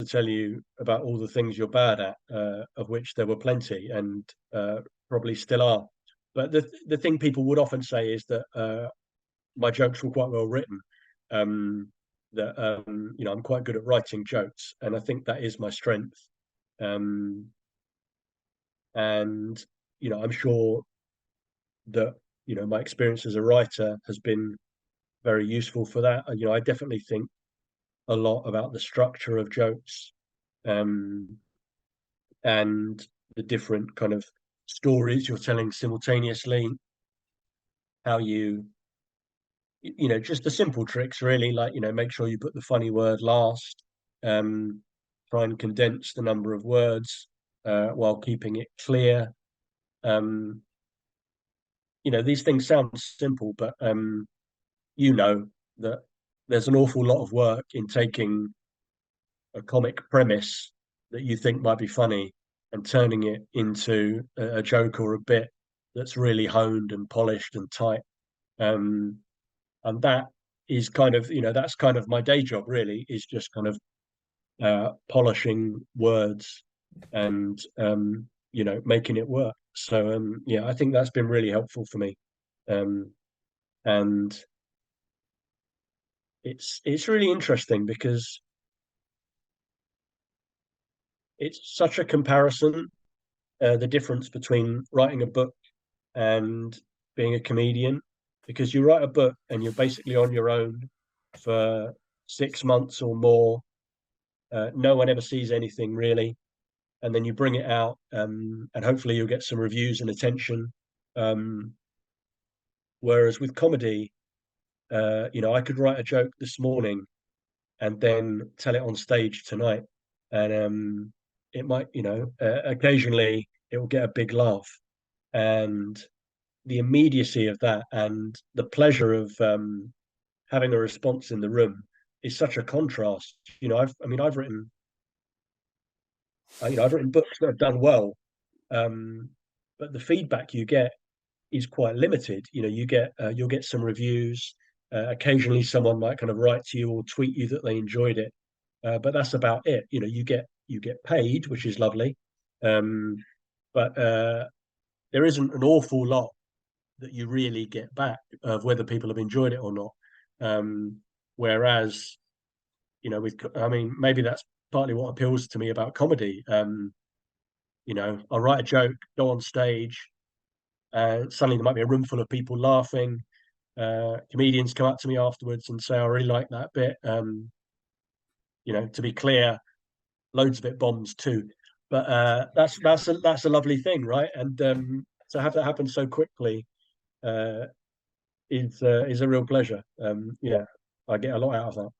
tell you about all the things you're bad at, of which there were plenty, and probably still are. But the thing people would often say is that my jokes were quite well written. That I'm quite good at writing jokes, and I think that is my strength. Um, and I'm sure that my experience as a writer has been very useful for that. I definitely think a lot about the structure of jokes, um, and the different kind of stories you're telling simultaneously. How just the simple tricks, really, like make sure you put the funny word last. Um, Try and condense the number of words while keeping it clear. Um, these things sound simple, but you know that there's an awful lot of work in taking a comic premise that you think might be funny and turning it into a joke or a bit that's really honed and polished and tight. Um, and that is kind of, that's kind of my day job, really, is just kind of polishing words and making it work. So yeah, I think that's been really helpful for me. Um, and it's really interesting because it's such a comparison, the difference between writing a book and being a comedian, because you write a book and you're basically on your own for 6 months or more. No one ever sees anything really, and then you bring it out, and hopefully you'll get some reviews and attention. Um, Whereas with comedy, I could write a joke this morning and then tell it on stage tonight, and it might, occasionally it will get a big laugh, and the immediacy of that and the pleasure of having a response in the room is such a contrast. I've written, I've written books that have done well, um, but the feedback you get is quite limited. You'll get some reviews. Occasionally, someone might kind of write to you or tweet you that they enjoyed it, but that's about it. You get paid, which is lovely, um, but there isn't an awful lot that you really get back of whether people have enjoyed it or not. Um, Whereas, maybe that's partly what appeals to me about comedy. I write a joke, go on stage, suddenly there might be a room full of people laughing. Comedians come up to me afterwards and say, "I really like that bit." To be clear, loads of it bombs too, but that's a lovely thing, right? And to have that happen so quickly uh, is a real pleasure. Yeah, I get a lot out of that.